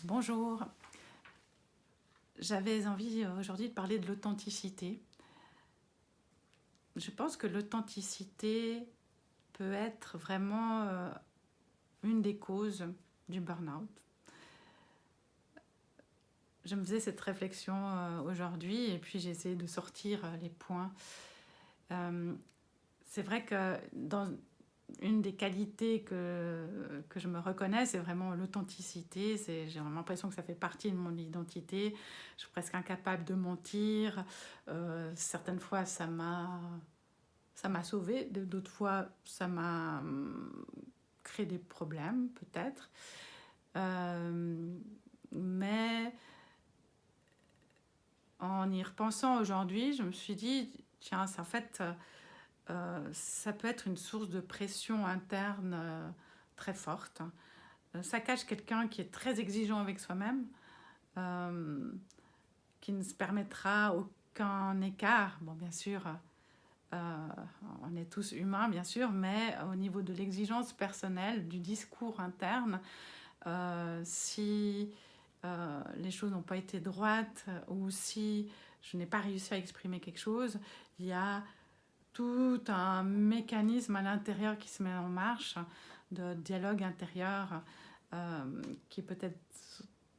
Bonjour, j'avais envie aujourd'hui de parler de l'authenticité. Je pense que l'authenticité peut être vraiment une des causes du burn-out. Je me faisais cette réflexion aujourd'hui et puis j'ai essayé de sortir les points. C'est vrai que dans une des qualités que je me reconnais, c'est vraiment l'authenticité. J'ai vraiment l'impression que ça fait partie de mon identité. Je suis presque incapable de mentir. Certaines fois, ça m'a sauvée. D'autres fois, ça m'a créé des problèmes, peut-être. Mais en y repensant aujourd'hui, je me suis dit, tiens, en fait, ça peut être une source de pression interne très forte. Ça cache quelqu'un qui est très exigeant avec soi-même, euh, qui ne se permettra aucun écart. Bon, bien sûr, euh, on est tous humains, bien sûr, mais au niveau de l'exigence personnelle, du discours interne, si les choses n'ont pas été droites ou si je n'ai pas réussi à exprimer quelque chose, il y a tout un mécanisme à l'intérieur qui se met en marche de dialogue intérieur qui peut être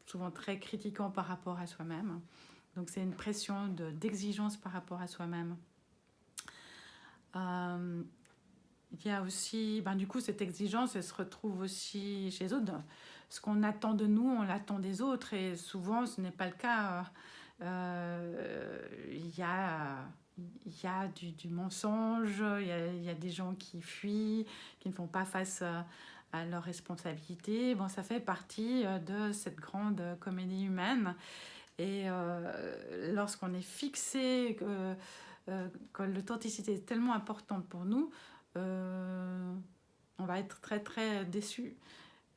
souvent très critiquant par rapport à soi-même. Donc c'est une pression d'exigence par rapport à soi-même. Euh, il y a aussi, du coup, cette exigence, elle se retrouve aussi chez les autres. Ce qu'on attend de nous, on l'attend des autres, et souvent, ce n'est pas le cas. Il y a, il y a du mensonge, il y a des gens qui fuient, qui ne font pas face à leurs responsabilités. Bon, ça fait partie de cette grande comédie humaine. Et lorsqu'on est fixé, que l'authenticité est tellement importante pour nous, euh, on va être très très déçu.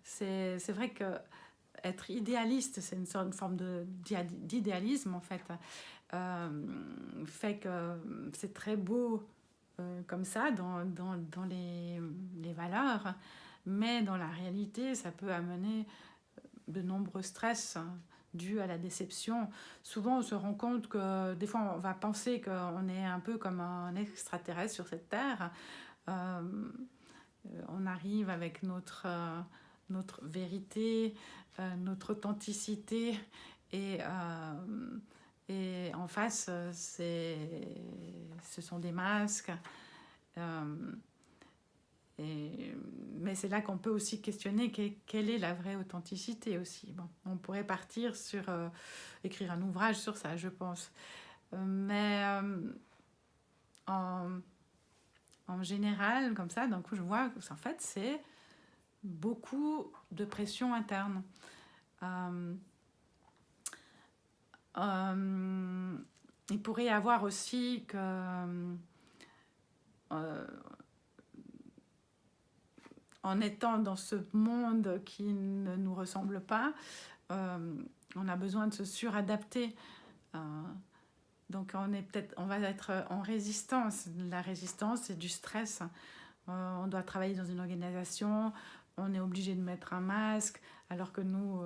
C'est vrai que être idéaliste, c'est une forme d'idéalisme en fait, fait que c'est très beau comme ça dans les valeurs, mais dans la réalité, ça peut amener de nombreux stress dus à la déception. Souvent, on se rend compte que des fois, on va penser qu'on est un peu comme un extraterrestre sur cette terre. Euh, on arrive avec notre vérité, notre authenticité, et, en face, ce sont des masques. Euh, mais c'est là qu'on peut aussi questionner quelle est la vraie authenticité aussi. Bon, on pourrait partir sur écrire un ouvrage sur ça, je pense. Mais en, en général, comme ça, d'un coup, je vois qu'en fait, c'est beaucoup de pression interne. Euh, il pourrait y avoir aussi que en étant dans ce monde qui ne nous ressemble pas, on a besoin de se suradapter. Euh, donc on va être en résistance. La résistance, c'est du stress. On doit travailler dans une organisation, on est obligé de mettre un masque, alors que nous,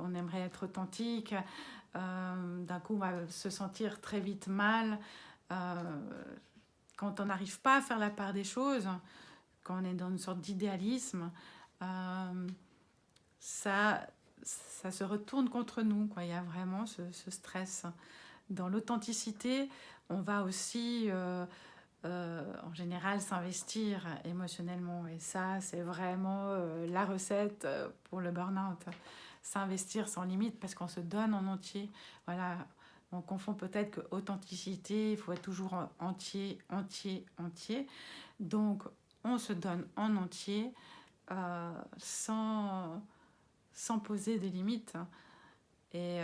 on aimerait être authentique. D'un coup, on va se sentir très vite mal. Euh, Quand on n'arrive pas à faire la part des choses, quand on est dans une sorte d'idéalisme, euh, ça, ça se retourne contre nous, quoi. Il y a vraiment ce stress. Dans l'authenticité, on va aussi, en général, s'investir émotionnellement. Et ça, c'est vraiment la recette pour le burn-out. S'investir sans limite parce qu'on se donne en entier. Voilà, on confond peut-être que authenticité, il faut être toujours entier, entier, entier. Donc, on se donne en entier sans poser des limites. Et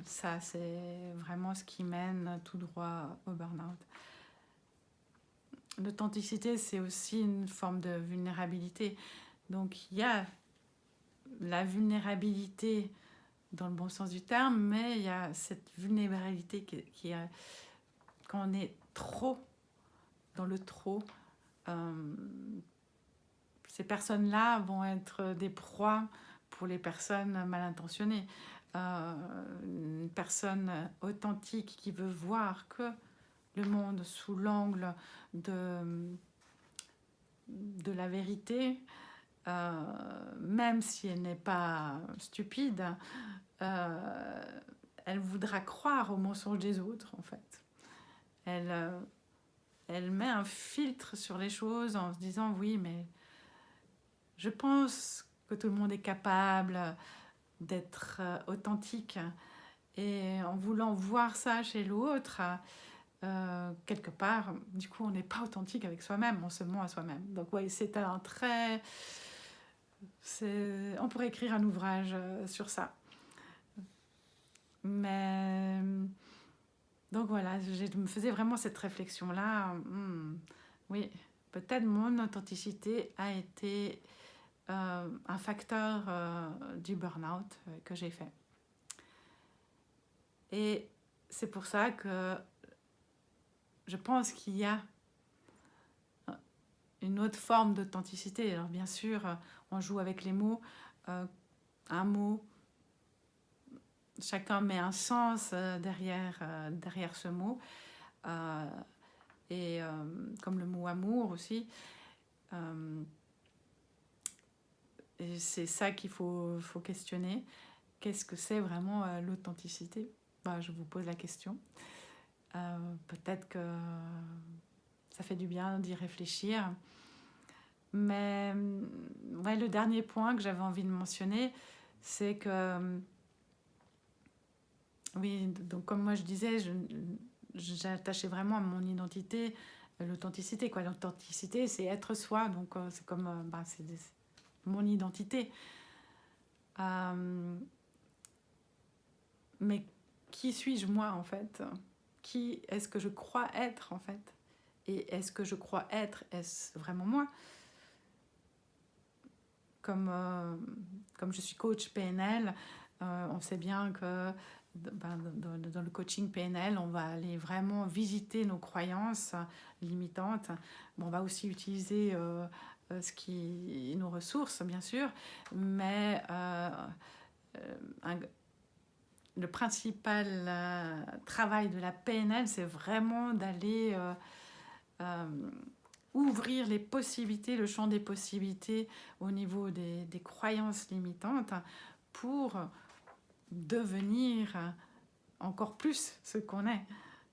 ça, c'est vraiment ce qui mène tout droit au burn-out. L'authenticité, c'est aussi une forme de vulnérabilité. Donc, il y a la vulnérabilité dans le bon sens du terme, mais il y a cette vulnérabilité qui est quand on est trop dans le trop. Euh, Ces personnes-là vont être des proies pour les personnes mal intentionnées. Une personne authentique qui veut voir que le monde sous l'angle de la vérité, même si elle n'est pas stupide, elle voudra croire aux mensonges des autres, en fait. Elle met un filtre sur les choses en se disant oui, mais je pense que tout le monde est capable d'être authentique. Et en voulant voir ça chez l'autre, quelque part, du coup, on n'est pas authentique avec soi-même, on se ment à soi-même. Donc oui, c'est un très... On pourrait écrire un ouvrage sur ça. Mais... Donc voilà, je me faisais vraiment cette réflexion-là. Oui, peut-être mon authenticité a été un facteur du burn-out que j'ai fait. Et c'est pour ça que je pense qu'il y a une autre forme d'authenticité. Alors bien sûr, on joue avec les mots. Un mot, chacun met un sens derrière ce mot. Et comme le mot amour aussi. Et c'est ça qu'il faut questionner. Qu'est-ce que c'est vraiment l'authenticité ? Je vous pose la question. Peut-être que ça fait du bien d'y réfléchir. Mais ouais, le dernier point que j'avais envie de mentionner, c'est que, oui, donc comme moi je disais, j'attachais vraiment à mon identité, l'authenticité. L'authenticité, c'est être soi, donc c'est comme, c'est mon identité. Mais qui suis-je moi en fait ? Qui est-ce que je crois être en fait ? Et est-ce que je crois être, est-ce vraiment moi ? Comme je suis coach PNL, on sait bien que dans le coaching PNL, on va aller vraiment visiter nos croyances limitantes. On va aussi utiliser nos ressources, bien sûr, mais le principal travail de la PNL, c'est vraiment d'aller ouvrir les possibilités, le champ des possibilités au niveau des croyances limitantes pour devenir encore plus ce qu'on est.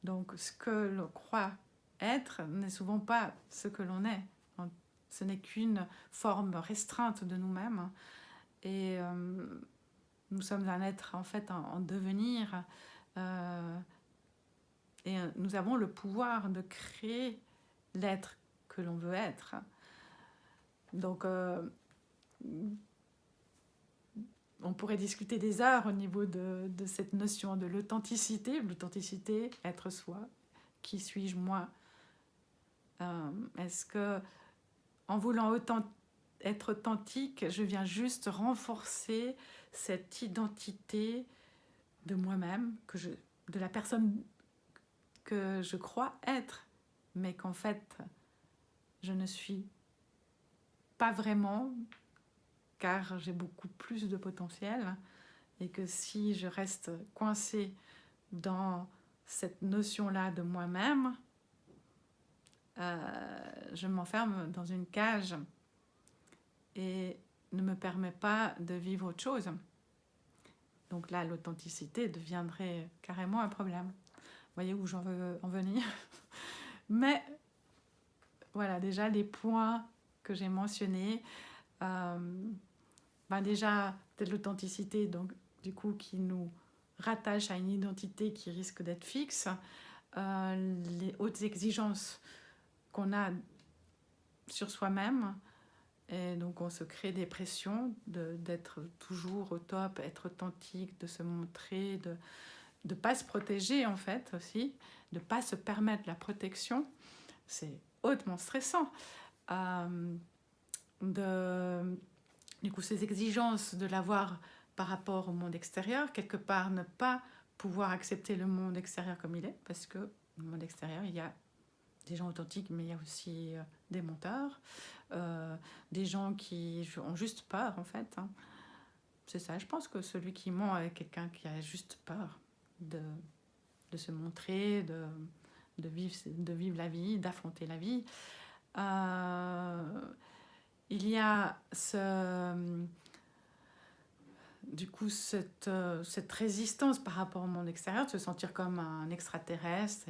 Donc ce que l'on croit être n'est souvent pas ce que l'on est. Ce n'est qu'une forme restreinte de nous-mêmes. Et nous sommes un être en fait en devenir. Et nous avons le pouvoir de créer l'être que l'on veut être. Donc, on pourrait discuter des heures au niveau de cette notion de l'authenticité. L'authenticité, être soi. Qui suis-je moi ? Est-ce que, en voulant être authentique, je viens juste renforcer cette identité de moi-même, de la personne que je crois être, mais qu'en fait, je ne suis pas vraiment, car j'ai beaucoup plus de potentiel, et que si je reste coincée dans cette notion-là de moi-même, je m'enferme dans une cage et ne me permet pas de vivre autre chose. Donc là, l'authenticité deviendrait carrément un problème. Vous voyez où j'en veux en venir ? Mais voilà, déjà les points que j'ai mentionnés. Déjà, peut-être l'authenticité, donc du coup, qui nous rattache à une identité qui risque d'être fixe. Les hautes exigences qu'on a sur soi-même. Et donc, on se crée des pressions d'être toujours au top, être authentique, de se montrer, de ne pas se protéger, en fait, aussi, de ne pas se permettre la protection. C'est hautement stressant. Du coup, ces exigences de l'avoir par rapport au monde extérieur, quelque part, ne pas pouvoir accepter le monde extérieur comme il est, parce que le monde extérieur, il y a des gens authentiques, mais il y a aussi des menteurs, des gens qui ont juste peur, en fait. c'est ça. Je pense que celui qui ment est quelqu'un qui a juste peur de, de se montrer, de vivre la vie, d'affronter la vie. Il y a du coup cette résistance par rapport au monde extérieur, de se sentir comme un extraterrestre,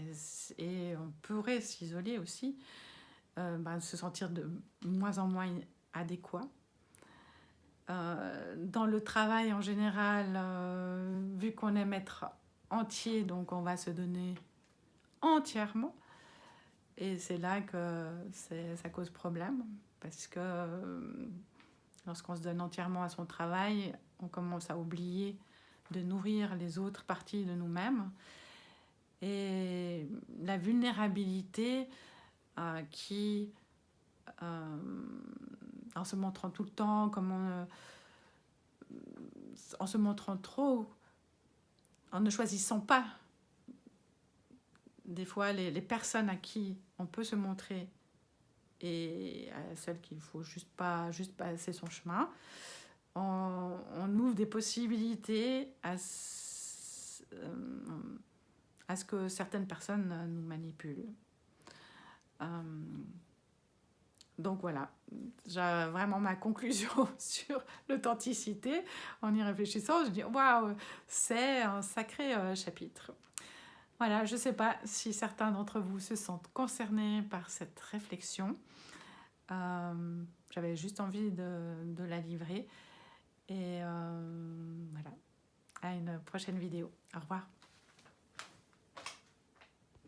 et on pourrait s'isoler aussi, se sentir de moins en moins adéquat. Dans le travail en général, vu qu'on aime être entier, donc on va se donner entièrement. Et c'est là que ça cause problème, parce que lorsqu'on se donne entièrement à son travail, on commence à oublier de nourrir les autres parties de nous-mêmes. Et la vulnérabilité qui, en se montrant tout le temps, en se montrant trop, en ne choisissant pas des fois les personnes à qui on peut se montrer et à celles qu'il faut juste passer son chemin, on ouvre des possibilités à ce que certaines personnes nous manipulent. Donc voilà, j'ai vraiment ma conclusion sur l'authenticité. En y réfléchissant, je dis waouh, c'est un sacré chapitre. Voilà, je ne sais pas si certains d'entre vous se sentent concernés par cette réflexion. J'avais juste envie de la livrer. Et voilà, à une prochaine vidéo. Au revoir.